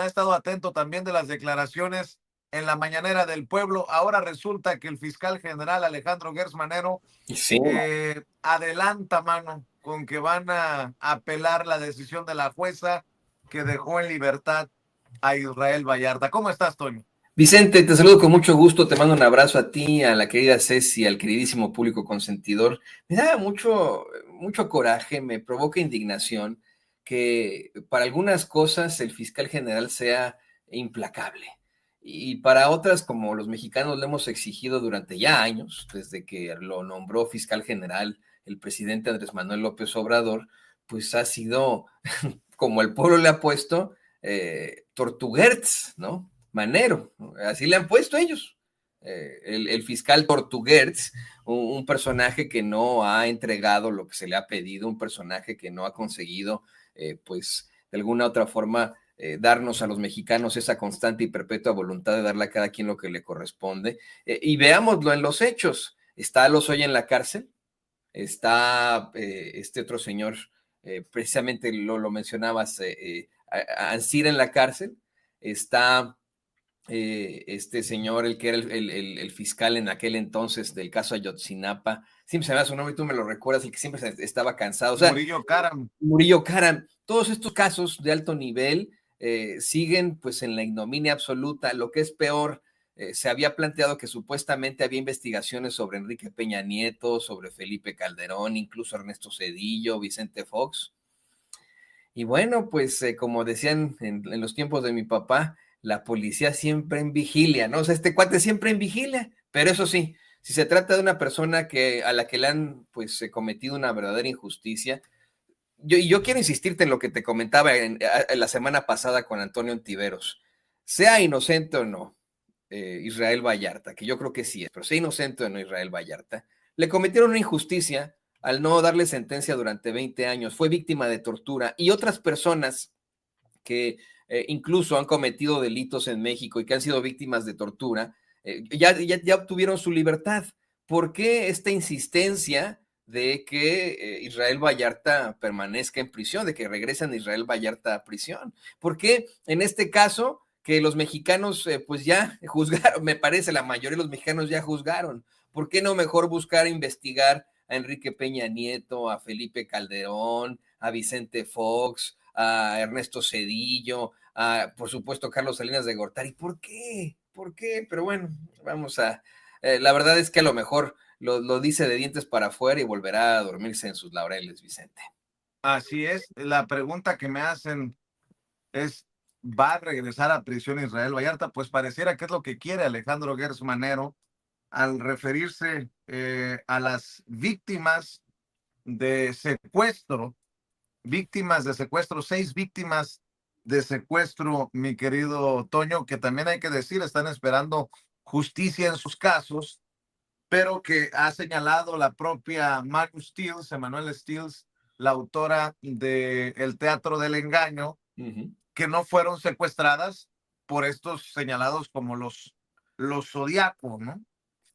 ha estado atento también de las declaraciones en la mañanera del pueblo. Ahora resulta que el fiscal general Alejandro Gertz Manero Sí, adelanta mano con que van a apelar la decisión de la jueza que dejó en libertad a Israel Vallarta. ¿Cómo estás, Toño? Vicente, te saludo con mucho gusto, te mando un abrazo a ti, a la querida Ceci, al queridísimo público consentidor. Me da mucho coraje, me provoca indignación que para algunas cosas el fiscal general sea implacable y para otras, como los mexicanos le hemos exigido durante ya años, desde que lo nombró fiscal general el presidente Andrés Manuel López Obrador, pues ha sido, como el pueblo le ha puesto, Tortuguerts, ¿no? Manero, ¿no? Así le han puesto ellos. El fiscal Tortuguerts, un personaje que no ha entregado lo que se le ha pedido, un personaje que no ha conseguido, pues, de alguna otra forma, darnos a los mexicanos esa constante y perpetua voluntad de darle a cada quien lo que le corresponde. Y veámoslo en los hechos. Está Lozoya en la cárcel, está este otro señor, precisamente lo mencionabas, Ancira en la cárcel, está este señor, el que era el fiscal en aquel entonces del caso Ayotzinapa, siempre se me da su nombre y tú me lo recuerdas, el que siempre estaba cansado, o sea, Murillo Karam. Murillo Karam, todos estos casos de alto nivel siguen pues en la ignominia absoluta. Lo que es peor, se había planteado que supuestamente había investigaciones sobre Enrique Peña Nieto, sobre Felipe Calderón, incluso Ernesto Zedillo, Vicente Fox. Y bueno, pues como decían en los tiempos de mi papá, la policía siempre en vigilia, ¿no? O sea, este cuate siempre en vigilia, pero eso sí, si se trata de una persona a la que le han pues cometido una verdadera injusticia, yo quiero insistirte en lo que te comentaba en la semana pasada con Antonio Ontiveros. Sea inocente o no, Israel Vallarta, que yo creo que sí es, pero sea inocente o no Israel Vallarta, le cometieron una injusticia al no darle sentencia durante 20 años. Fue víctima de tortura y otras personas que incluso han cometido delitos en México y que han sido víctimas de tortura, ya obtuvieron su libertad. ¿Por qué esta insistencia de que Israel Vallarta permanezca en prisión, de que regresen a Israel Vallarta a prisión? ¿Por qué en este caso que los mexicanos pues ya juzgaron, me parece la mayoría de los mexicanos ya juzgaron? ¿Por qué no mejor buscar investigar a Enrique Peña Nieto, a Felipe Calderón, a Vicente Fox, a Ernesto Zedillo, a, por supuesto, Carlos Salinas de Gortari? ¿Por qué? ¿Por qué? Pero bueno, vamos a... la verdad es que a lo mejor lo dice de dientes para afuera y volverá a dormirse en sus laureles, Vicente. Así es. La pregunta que me hacen es, ¿va a regresar a prisión Israel Vallarta? Pues pareciera que es lo que quiere Alejandro Gertz Manero al referirse a las víctimas de secuestro, 6 víctimas de secuestro, mi querido Toño, que también hay que decir, están esperando justicia en sus casos, pero que ha señalado la propia Maru Stills, Emanuel Stills, la autora de El Teatro del Engaño, que no fueron secuestradas por estos señalados como los zodiacos, ¿no?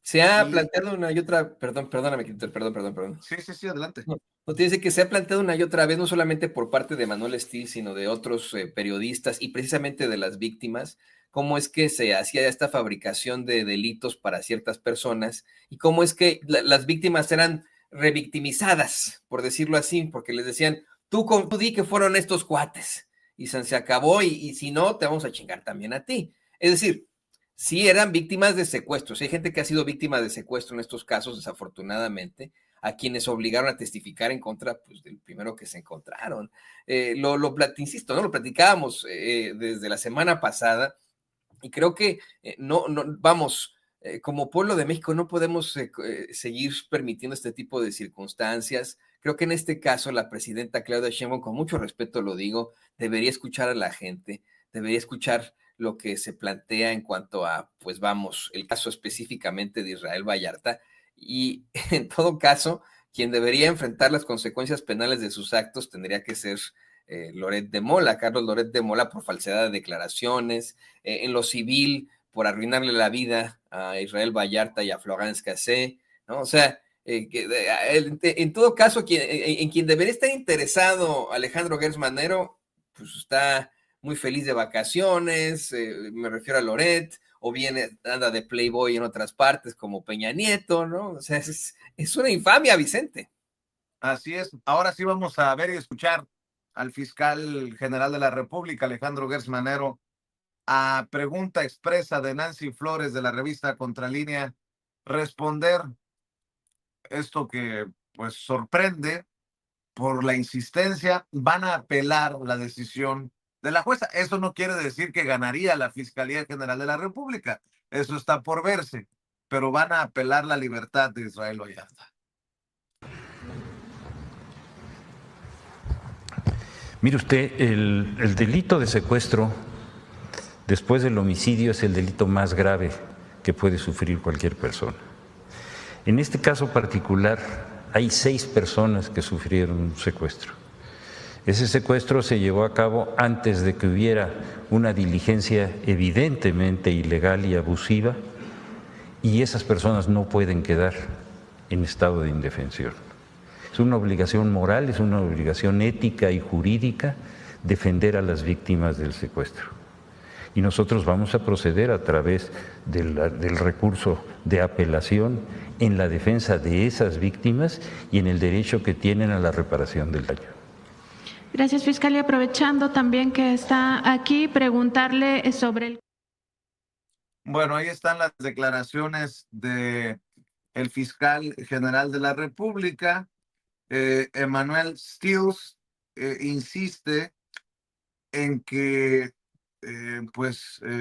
Se ha Y planteado una y otra, perdóname, perdón. sí, sí, sí, adelante. No te dice que se ha planteado una y otra vez, no solamente por parte de Manuel Steel, sino de otros periodistas y precisamente de las víctimas, cómo es que se hacía esta fabricación de delitos para ciertas personas y cómo es que las víctimas eran revictimizadas, por decirlo así, porque les decían, tú di que fueron estos cuates y se acabó y si no, te vamos a chingar también a ti. Es decir, sí eran víctimas de secuestros, hay gente que ha sido víctima de secuestro en estos casos, desafortunadamente, a quienes obligaron a testificar en contra pues, del primero que se encontraron. Insisto, ¿no? Lo platicábamos desde la semana pasada y creo que vamos, como pueblo de México no podemos seguir permitiendo este tipo de circunstancias. Creo que en este caso la presidenta Claudia Sheinbaum, con mucho respeto lo digo, debería escuchar a la gente, debería escuchar lo que se plantea en cuanto a, pues vamos, el caso específicamente de Israel Vallarta y en todo caso, quien debería enfrentar las consecuencias penales de sus actos tendría que ser Loret de Mola, Carlos Loret de Mola, por falsedad de declaraciones, en lo civil, por arruinarle la vida a Israel Vallarta y a Florence Cassé, ¿no? O sea, en todo caso, en quien debería estar interesado Alejandro Gertz Manero, pues está muy feliz de vacaciones, me refiero a Loret, o bien anda de Playboy en otras partes como Peña Nieto, ¿no? O sea, es una infamia, Vicente. Así es. Ahora sí vamos a ver y escuchar al fiscal general de la República, Alejandro Gertz Manero, a pregunta expresa de Nancy Flores de la revista Contralínea, responder esto que pues sorprende por la insistencia. Van a apelar la decisión de la jueza. Eso no quiere decir que ganaría la Fiscalía General de la República. Eso está por verse, pero van a apelar la libertad de Israel Vallarta. Mire usted, el delito de secuestro, después del homicidio, es el delito más grave que puede sufrir cualquier persona. En este caso particular, hay 6 personas que sufrieron un secuestro. Ese secuestro se llevó a cabo antes de que hubiera una diligencia evidentemente ilegal y abusiva, y esas personas no pueden quedar en estado de indefensión. Es una obligación moral, es una obligación ética y jurídica defender a las víctimas del secuestro. Y nosotros vamos a proceder a través del recurso de apelación en la defensa de esas víctimas y en el derecho que tienen a la reparación del daño. Gracias, fiscal. Y aprovechando también que está aquí, preguntarle sobre el... Bueno, ahí están las declaraciones de el fiscal general de la República. Emanuel Stills insiste en que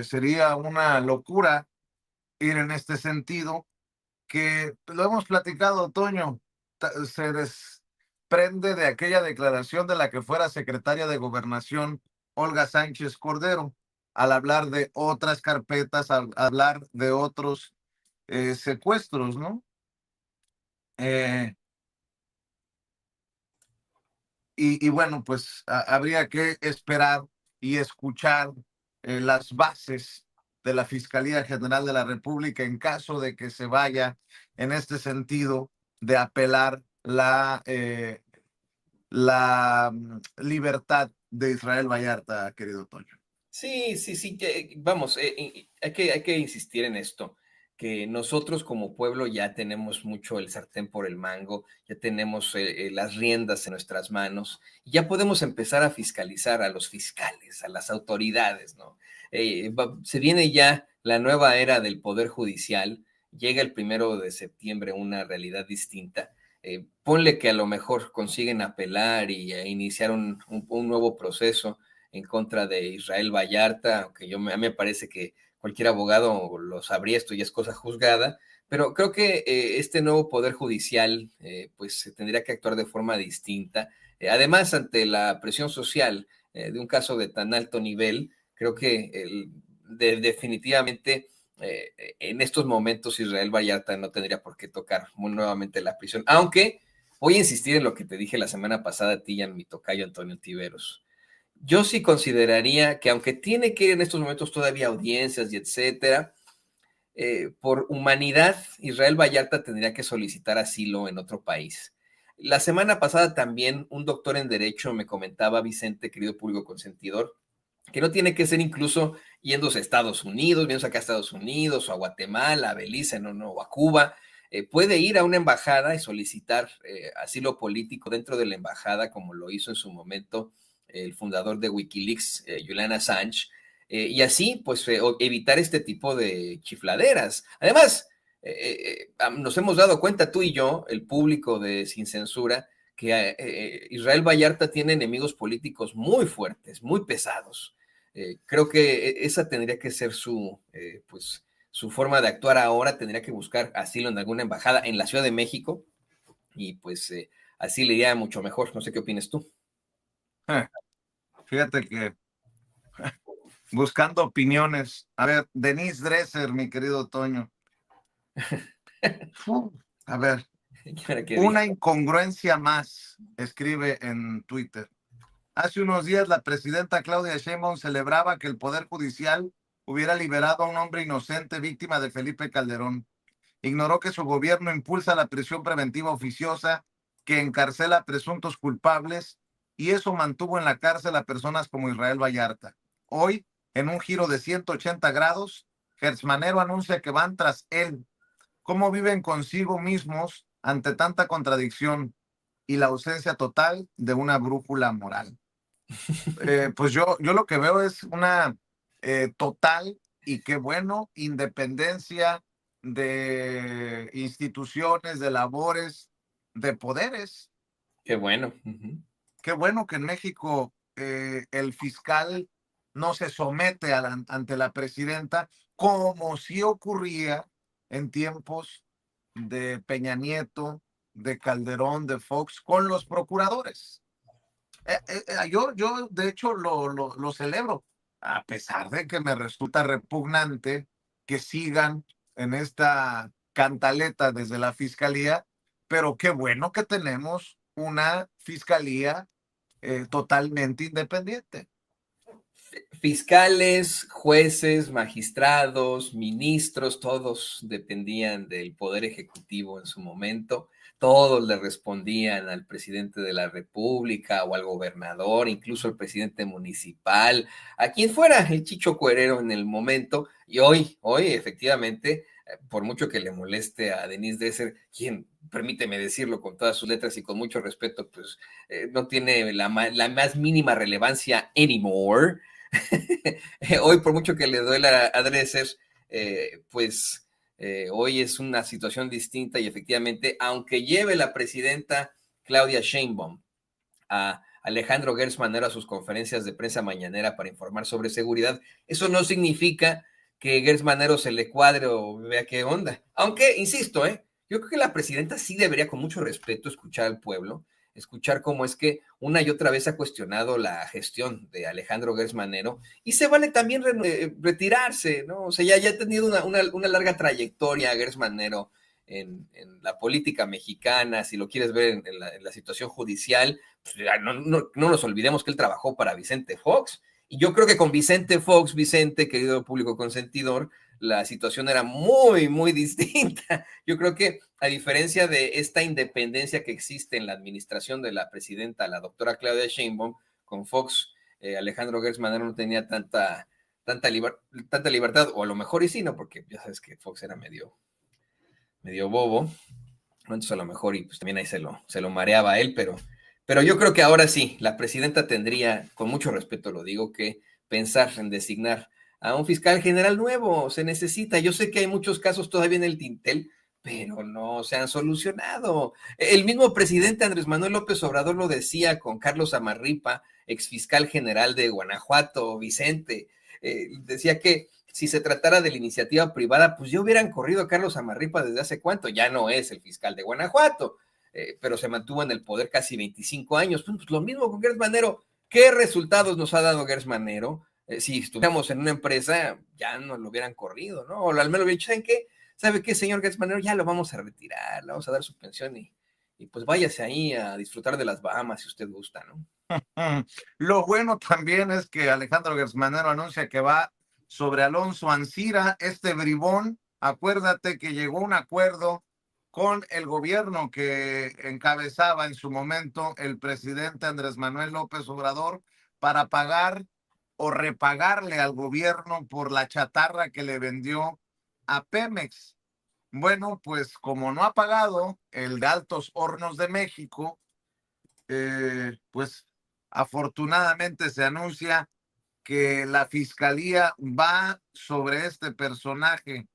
sería una locura ir en este sentido, que lo hemos platicado, Toño, se desprende de aquella declaración de la que fuera secretaria de Gobernación, Olga Sánchez Cordero, al hablar de otras carpetas, al hablar de otros secuestros, ¿no? Y bueno, pues habría que esperar y escuchar las bases de la Fiscalía General de la República en caso de que se vaya en este sentido de apelar la libertad de Israel Vallarta, querido Toño. Sí, sí, sí, vamos, hay que insistir en esto, que nosotros como pueblo ya tenemos mucho el sartén por el mango, ya tenemos las riendas en nuestras manos, y ya podemos empezar a fiscalizar a los fiscales, a las autoridades, ¿no? Se viene ya la nueva era del Poder Judicial, llega el 1 de septiembre una realidad distinta. Ponle que a lo mejor consiguen apelar y iniciar un nuevo proceso en contra de Israel Vallarta, aunque a mí me parece que cualquier abogado lo sabría, esto ya es cosa juzgada, pero creo que este nuevo Poder Judicial pues tendría que actuar de forma distinta. Además, ante la presión social de un caso de tan alto nivel, creo que definitivamente en estos momentos Israel Vallarta no tendría por qué tocar nuevamente la prisión, aunque voy a insistir en lo que te dije la semana pasada a ti y a mi tocayo Antonio Tiveros. Yo sí consideraría que aunque tiene que ir en estos momentos todavía audiencias y etcétera, por humanidad, Israel Vallarta tendría que solicitar asilo en otro país. La semana pasada también un doctor en Derecho me comentaba, Vicente, querido público consentidor, que no tiene que ser incluso yéndose a Estados Unidos, viéndose acá a Estados Unidos o a Guatemala, a Belice, o a Cuba. Puede ir a una embajada y solicitar asilo político dentro de la embajada, como lo hizo en su momento el fundador de Wikileaks, Julian Assange, y así, pues, evitar este tipo de chifladeras. Además, nos hemos dado cuenta tú y yo, el público de Sin Censura, que Israel Vallarta tiene enemigos políticos muy fuertes, muy pesados. Creo que esa tendría que ser pues, su forma de actuar ahora, tendría que buscar asilo en alguna embajada en la Ciudad de México y pues así le iría mucho mejor. No sé qué opinas tú. Fíjate que buscando opiniones. A ver, Denise Dresser, mi querido Toño. A ver, una incongruencia más, escribe en Twitter. Hace unos días la presidenta Claudia Sheinbaum celebraba que el Poder Judicial hubiera liberado a un hombre inocente víctima de Felipe Calderón. Ignoró que su gobierno impulsa la prisión preventiva oficiosa que encarcela a presuntos culpables y eso mantuvo en la cárcel a personas como Israel Vallarta. Hoy, en un giro de 180 grados, Gertz Manero anuncia que van tras él. ¿Cómo viven consigo mismos ante tanta contradicción y la ausencia total de una brújula moral? Pues yo lo que veo es una total, y qué bueno, independencia de instituciones, de labores, de poderes. Qué bueno. Qué bueno que en México el fiscal no se somete ante la presidenta, como sí ocurría en tiempos de Peña Nieto, de Calderón, de Fox, con los procuradores. Yo de hecho, lo celebro, a pesar de que me resulta repugnante que sigan en esta cantaleta desde la fiscalía, pero qué bueno que tenemos una fiscalía totalmente independiente. Fiscales, jueces, magistrados, ministros, todos dependían del Poder Ejecutivo en su momento, todos le respondían al presidente de la República o al gobernador, incluso al presidente municipal, a quien fuera el Chicho Cuerero en el momento, y hoy efectivamente, por mucho que le moleste a Denise Dresser, quien, permíteme decirlo con todas sus letras y con mucho respeto, pues no tiene la más mínima relevancia anymore. Hoy, por mucho que le duela a Dresser, pues hoy es una situación distinta y efectivamente, aunque lleve la presidenta Claudia Sheinbaum a Alejandro Gertz Manero a sus conferencias de prensa mañanera para informar sobre seguridad, eso no significa que Gertz Manero se le cuadre o vea qué onda. Aunque, insisto, yo creo que la presidenta sí debería con mucho respeto escuchar al pueblo, escuchar cómo es que una y otra vez ha cuestionado la gestión de Alejandro Gertz Manero y se vale también retirarse, ¿no? O sea, ya ha tenido una larga trayectoria Gertz Manero en la política mexicana, si lo quieres ver en la situación judicial, pues no nos olvidemos que él trabajó para Vicente Fox, y yo creo que con Vicente Fox, Vicente, querido público consentidor, la situación era muy, muy distinta. Yo creo que a diferencia de esta independencia que existe en la administración de la presidenta, la doctora Claudia Sheinbaum, con Fox, Alejandro Gertz Manero no tenía tanta libertad, o a lo mejor y sí, ¿no? Porque ya sabes que Fox era medio bobo, entonces a lo mejor y pues también ahí se lo mareaba a él, pero yo creo que ahora sí, la presidenta tendría, con mucho respeto lo digo, que pensar en designar a un fiscal general nuevo, se necesita. Yo sé que hay muchos casos todavía en el tintel, pero no se han solucionado. El mismo presidente Andrés Manuel López Obrador lo decía con Carlos Amarripa, exfiscal general de Guanajuato, Vicente, decía que si se tratara de la iniciativa privada, pues ya hubieran corrido a Carlos Amarripa desde hace cuánto, ya no es el fiscal de Guanajuato, pero se mantuvo en el poder casi 25 años. Pues lo mismo con Gertz Manero. ¿Qué resultados nos ha dado Gertz Manero? Si estuviéramos en una empresa, ya nos lo hubieran corrido, ¿no? O al menos hubieran dicho, ¿sabe qué, señor Gertz Manero? Ya lo vamos a retirar, le vamos a dar su pensión y pues váyase ahí a disfrutar de las Bahamas si usted gusta, ¿no? Lo bueno también es que Alejandro Gertz Manero anuncia que va sobre Alonso Ancira, este bribón. Acuérdate que llegó a un acuerdo con el gobierno que encabezaba en su momento el presidente Andrés Manuel López Obrador para pagar o repagarle al gobierno por la chatarra que le vendió a Pemex. Bueno, pues como no ha pagado el de Altos Hornos de México, pues afortunadamente se anuncia que la fiscalía va sobre este personaje.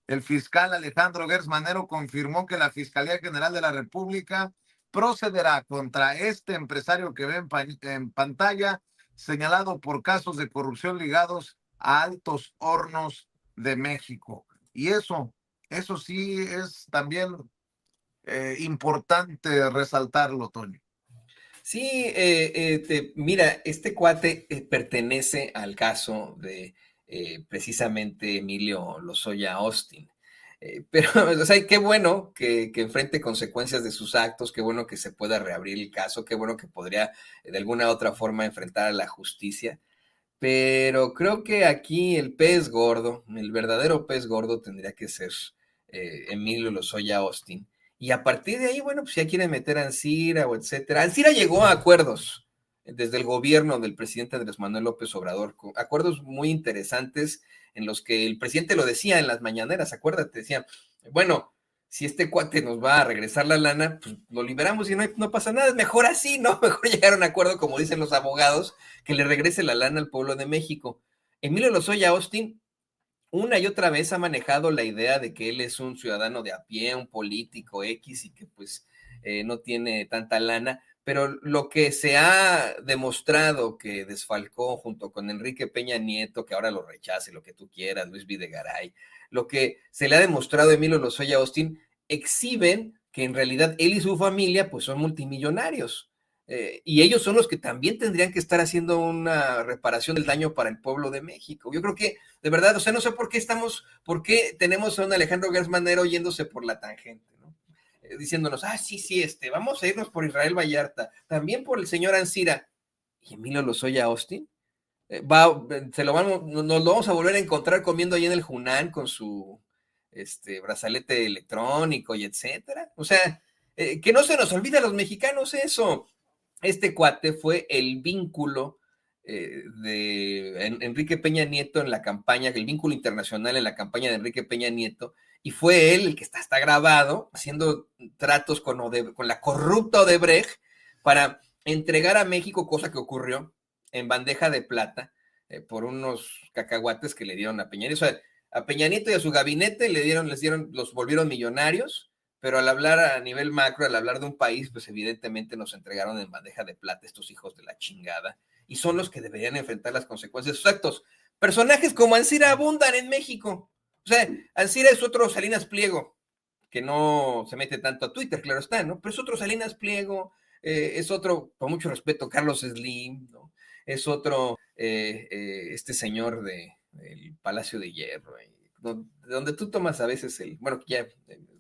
El fiscal Alejandro Gertz Manero confirmó que la Fiscalía General de la República procederá contra este empresario que ve en pantalla, señalado por casos de corrupción ligados a Altos Hornos de México. Y eso sí es también importante resaltarlo, Toño. Sí, mira, este cuate pertenece al caso de precisamente Emilio Lozoya Austin. Pero, o sea, qué bueno que enfrente consecuencias de sus actos, qué bueno que se pueda reabrir el caso, qué bueno que podría de alguna u otra forma enfrentar a la justicia. Pero creo que aquí el pez gordo, el verdadero pez gordo tendría que ser Emilio Lozoya Austin. Y a partir de ahí, bueno, pues ya quieren meter a Ancira o etcétera. Ancira llegó a acuerdos desde el gobierno del presidente Andrés Manuel López Obrador, acuerdos muy interesantes en los que el presidente lo decía en las mañaneras, acuérdate, decía, bueno, si este cuate nos va a regresar la lana, pues lo liberamos y no pasa nada, es mejor así, ¿no? Mejor llegar a un acuerdo, como dicen los abogados, que le regrese la lana al pueblo de México. Emilio Lozoya Austin una y otra vez ha manejado la idea de que él es un ciudadano de a pie, un político X y que pues no tiene tanta lana, pero lo que se ha demostrado que desfalcó junto con Enrique Peña Nieto, que ahora lo rechace, lo que tú quieras, Luis Videgaray, lo que se le ha demostrado a Emilio Lozoya Austin, exhiben que en realidad él y su familia pues son multimillonarios. Y ellos son los que también tendrían que estar haciendo una reparación del daño para el pueblo de México. Yo creo que, de verdad, o sea, no sé por qué tenemos a un Alejandro Gertz Manero yéndose por la tangente, ¿no? Diciéndonos, sí, vamos a irnos por Israel Vallarta, también por el señor Ancira. ¿Y Emilio Lozoya Austin? Nos lo vamos a volver a encontrar comiendo ahí en el Junán con su brazalete electrónico y etcétera. O sea, que no se nos olvide a los mexicanos eso. Este cuate fue el vínculo de Enrique Peña Nieto en la campaña, el vínculo internacional en la campaña de Enrique Peña Nieto, y fue él el que está grabado haciendo tratos con la corrupta Odebrecht para entregar a México, cosa que ocurrió en bandeja de plata por unos cacahuates que le dieron a Peña Nieto. O sea, a Peña Nieto y a su gabinete los volvieron millonarios, pero al hablar a nivel macro, al hablar de un país, pues evidentemente nos entregaron en bandeja de plata estos hijos de la chingada, y son los que deberían enfrentar las consecuencias de sus actos. Personajes como Ancira abundan en México. O sea, Ancira es otro Salinas Pliego, que no se mete tanto a Twitter, claro está, ¿no? Pero es otro Salinas Pliego, es otro, con mucho respeto, Carlos Slim, ¿no? Es otro, este señor del Palacio de Hierro, donde tú tomas a veces bueno, ya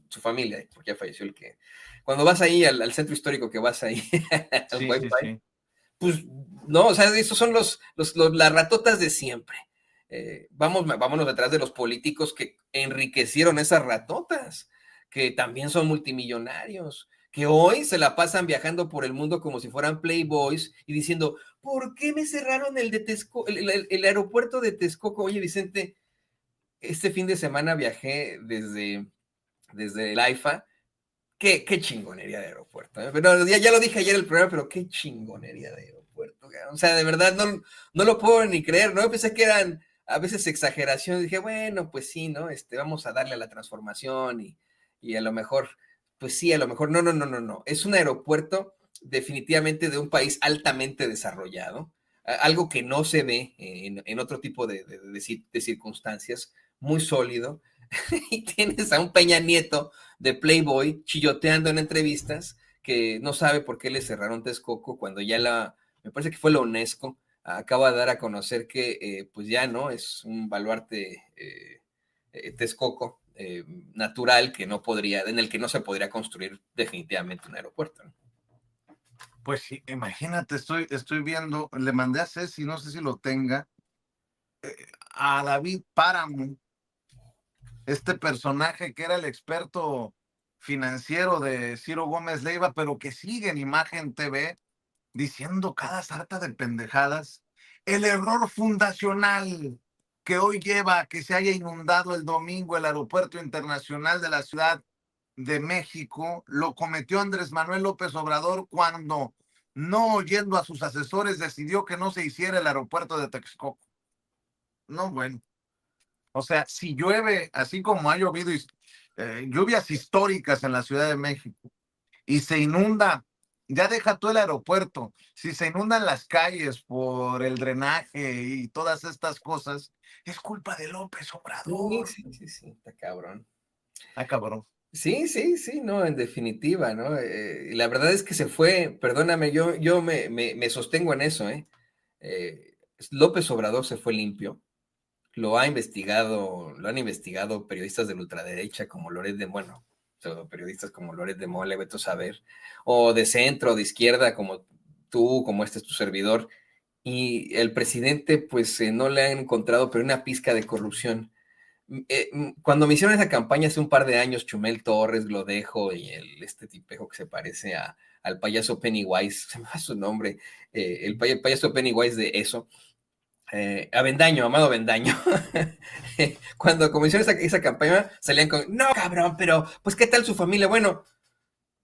su familia, porque ya falleció cuando vas ahí al centro histórico, que vas ahí al Sí, Wi-Fi, sí. pues, no, o sea, esos son las ratotas de siempre. Vámonos detrás de los políticos que enriquecieron esas ratotas, que también son multimillonarios, que hoy se la pasan viajando por el mundo como si fueran playboys y diciendo, ¿por qué me cerraron el aeropuerto de Texcoco? Oye, Vicente, este fin de semana viajé desde el AIFA. Qué chingonería de aeropuerto. Pero ya lo dije ayer en el programa, pero qué chingonería de aeropuerto. O sea, de verdad no lo puedo ni creer, ¿no? Pensé que eran a veces exageraciones. Dije, bueno, pues sí, ¿no? Vamos a darle a la transformación y a lo mejor, pues sí, a lo mejor. No. Es un aeropuerto definitivamente de un país altamente desarrollado, algo que no se ve en otro tipo de circunstancias, muy sólido. Y tienes a un Peña Nieto de Playboy chilloteando en entrevistas que no sabe por qué le cerraron Texcoco cuando me parece que fue la UNESCO, acaba de dar a conocer que pues ya no es un baluarte Texcoco natural en el que no se podría construir definitivamente un aeropuerto, ¿no? Pues sí, imagínate, estoy viendo, le mandé a Ceci, no sé si lo tenga, a David Páramo, este personaje que era el experto financiero de Ciro Gómez Leiva, pero que sigue en Imagen TV diciendo cada sarta de pendejadas. El error fundacional que hoy lleva a que se haya inundado el domingo el aeropuerto internacional de la Ciudad de México lo cometió Andrés Manuel López Obrador cuando, no oyendo a sus asesores, decidió que no se hiciera el aeropuerto de Texcoco. No, bueno. O sea, si llueve, así como ha llovido lluvias históricas en la Ciudad de México y se inunda, ya deja tú el aeropuerto, si se inundan las calles por el drenaje y todas estas cosas, es culpa de López Obrador. Sí, está cabrón. Ah, cabrón. Sí, no, en definitiva, ¿no? La verdad es que se fue, perdóname, yo me sostengo en eso, ¿eh? López Obrador se fue limpio, lo han investigado periodistas de la ultraderecha como Loret de, bueno, periodistas como Loret de Mola, Beto Saber, o de centro, de izquierda, como tú, como este es tu servidor, y el presidente, pues, no le han encontrado, pero una pizca de corrupción. Cuando me hicieron esa campaña hace un par de años, Chumel Torres, Glodejo y este tipejo que se parece a al payaso Pennywise, se me va su nombre, el payaso Pennywise de eso, Avendaño, Amado Avendaño, cuando comenzó esa campaña salían con, no cabrón, pero pues qué tal su familia. Bueno,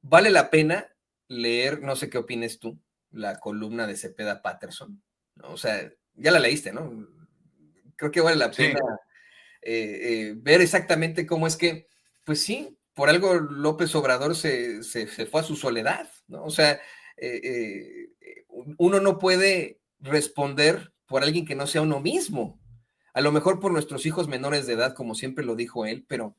vale la pena leer, no sé qué opines tú, la columna de Cepeda Patterson, ¿no? O sea, ya la leíste, ¿no? Creo que vale la Sí. pena ver exactamente cómo es que, pues sí, por algo López Obrador se fue a su soledad, ¿no? O sea, uno no puede responder por alguien que no sea uno mismo. A lo mejor por nuestros hijos menores de edad, como siempre lo dijo él, pero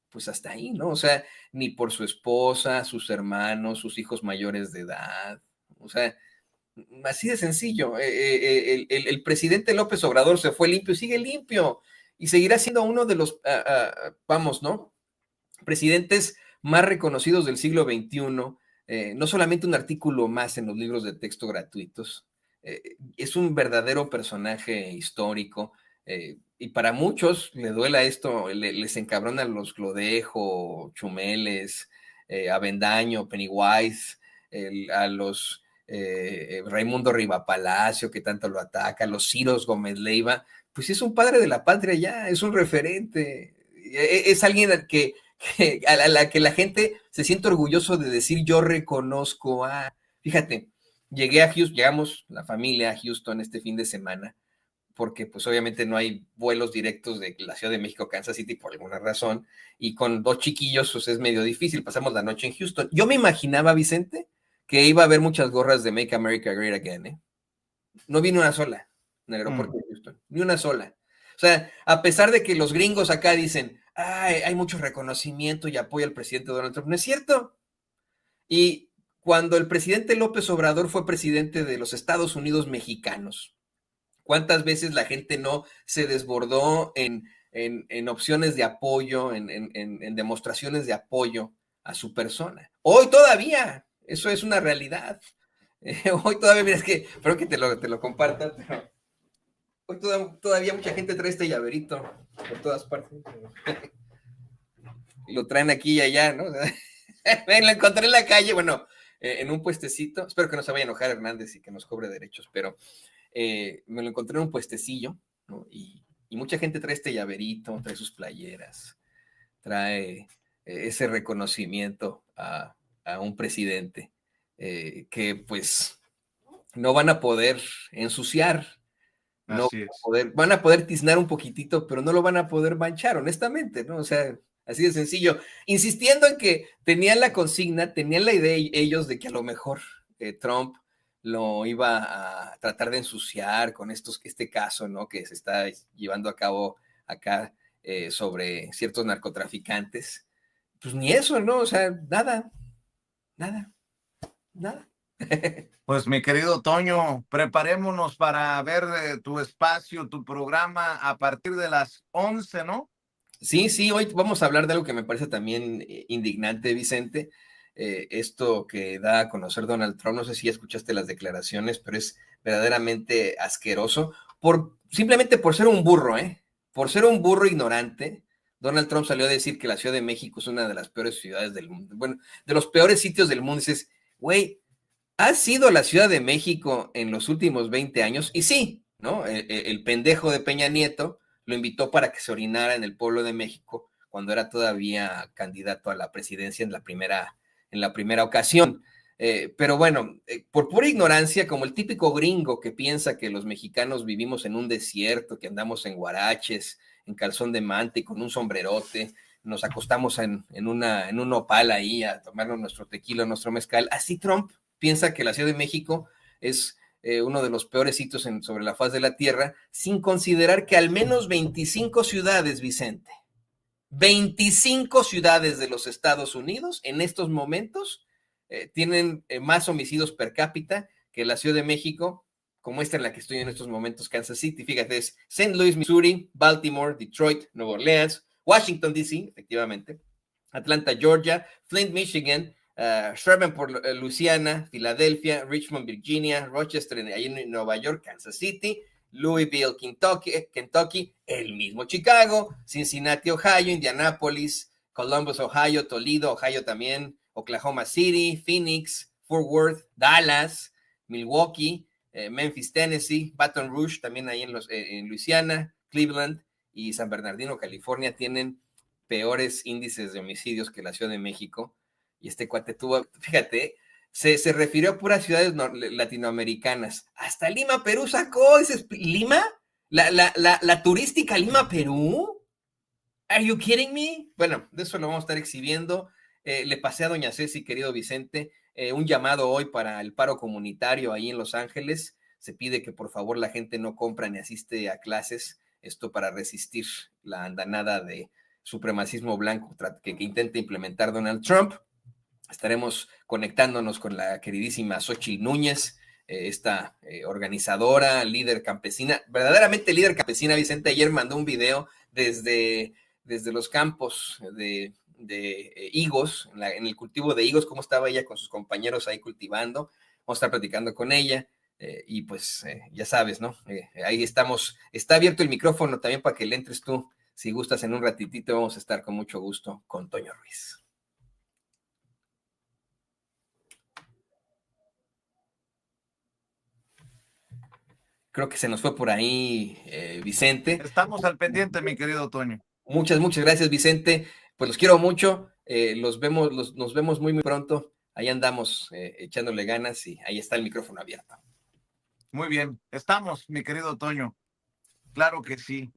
pues hasta ahí, ¿no? O sea, ni por su esposa, sus hermanos, sus hijos mayores de edad. O sea, así de sencillo. El presidente López Obrador se fue limpio y sigue limpio y seguirá siendo uno de los, vamos, ¿no? Presidentes más reconocidos del siglo XXI. No solamente un artículo más en los libros de texto gratuitos. Es un verdadero personaje histórico. Y para muchos le duela esto, les encabronan los Glodejo, Chumeles, Avendaño, Pennywise, a los Raimundo Rivapalacio, que tanto lo ataca, los Ciros Gómez Leiva, pues es un padre de la patria ya, es un referente, es alguien a la que la gente se siente orgulloso de decir yo reconozco a, fíjate, llegué a Houston, llegamos la familia a Houston este fin de semana, porque pues obviamente no hay vuelos directos de la Ciudad de México a Kansas City por alguna razón, y con 2 chiquillos pues es medio difícil, pasamos la noche en Houston. Yo me imaginaba, Vicente, que iba a haber muchas gorras de Make America Great Again, ¿eh? No vi ni una sola en el aeropuerto de Houston, ni una sola. O sea, a pesar de que los gringos acá dicen, ay, hay mucho reconocimiento y apoyo al presidente Donald Trump, no es cierto. Y cuando el presidente López Obrador fue presidente de los Estados Unidos mexicanos, ¿cuántas veces la gente no se desbordó en opciones de apoyo, en demostraciones de apoyo a su persona? Hoy todavía, eso es una realidad. Hoy todavía, mira, es que, espero que te lo compartan, pero hoy todavía mucha gente trae este llaverito por todas partes. Y lo traen aquí y allá, ¿no? Lo encontré en la calle, bueno, en un puestecito. Espero que no se vaya a enojar Hernández y que nos cobre derechos, pero me lo encontré en un puestecillo, ¿no? Y mucha gente trae este llaverito, trae sus playeras, trae ese reconocimiento a un presidente que pues no van a poder ensuciar, no van a poder tiznar un poquitito, pero no lo van a poder manchar, honestamente, ¿no? O sea, así de sencillo, insistiendo en que tenían la consigna, tenían la idea ellos de que a lo mejor Trump lo iba a tratar de ensuciar con este caso, ¿no? Que se está llevando a cabo acá sobre ciertos narcotraficantes. Pues ni eso, ¿no? O sea, nada. Pues mi querido Toño, preparémonos para ver tu espacio, tu programa a partir de las 11, ¿no? Sí, hoy vamos a hablar de algo que me parece también indignante, Vicente. Esto que da a conocer Donald Trump, no sé si ya escuchaste las declaraciones, pero es verdaderamente asqueroso, simplemente por ser un burro, por ser un burro ignorante. Donald Trump salió a decir que la Ciudad de México es una de las peores ciudades del mundo, bueno, de los peores sitios del mundo. Dices, güey, ¿ha sido la Ciudad de México en los últimos 20 años? Y sí, ¿no? El pendejo de Peña Nieto lo invitó para que se orinara en el pueblo de México cuando era todavía candidato a la presidencia en la primera ocasión. Pero bueno, por pura ignorancia, como el típico gringo que piensa que los mexicanos vivimos en un desierto, que andamos en guaraches, en calzón de manta y con un sombrerote, nos acostamos en un nopal ahí a tomarnos nuestro tequila, nuestro mezcal. Así Trump piensa que la Ciudad de México es uno de los peores sitios sobre la faz de la Tierra, sin considerar que al menos 25 ciudades, Vicente, 25 ciudades de los Estados Unidos en estos momentos tienen más homicidios per cápita que la Ciudad de México, como esta en la que estoy en estos momentos, Kansas City. Fíjate, es St. Louis, Missouri, Baltimore, Detroit, Nueva Orleans, Washington, D.C., efectivamente, Atlanta, Georgia, Flint, Michigan, Shreveport, Luisiana, Filadelfia, Richmond, Virginia, Rochester, ahí en Nueva York, Kansas City, Louisville, Kentucky, el mismo Chicago, Cincinnati, Ohio, Indianapolis, Columbus, Ohio, Toledo, Ohio también, Oklahoma City, Phoenix, Fort Worth, Dallas, Milwaukee, Memphis, Tennessee, Baton Rouge, también ahí en Luisiana, Cleveland y San Bernardino, California, tienen peores índices de homicidios que la Ciudad de México. Y este cuate tuvo, fíjate, se refirió a puras ciudades latinoamericanas. Hasta Lima, Perú sacó, dices, ¿Lima? ¿La turística Lima, Perú? ¿Are you kidding me? Bueno, de eso lo vamos a estar exhibiendo. Le pasé a doña Ceci, querido Vicente, un llamado hoy para el paro comunitario ahí en Los Ángeles. Se pide que por favor la gente no compra ni asiste a clases, esto para resistir la andanada de supremacismo blanco que intenta implementar Donald Trump. Estaremos conectándonos con la queridísima Xochitl Núñez, esta organizadora, líder campesina, verdaderamente líder campesina. Vicente ayer mandó un video desde los campos de higos, en el cultivo de higos, cómo estaba ella con sus compañeros ahí cultivando. Vamos a estar platicando con ella y pues ya sabes, ¿no? Ahí estamos. Está abierto el micrófono también para que le entres tú. Si gustas, en un ratitito vamos a estar con mucho gusto con Toño Ruiz. Creo que se nos fue por ahí, Vicente. Estamos al pendiente, mi querido Toño. Muchas gracias, Vicente. Pues los quiero mucho. Nos vemos muy pronto. Ahí andamos echándole ganas y ahí está el micrófono abierto. Muy bien. Estamos, mi querido Toño. Claro que sí.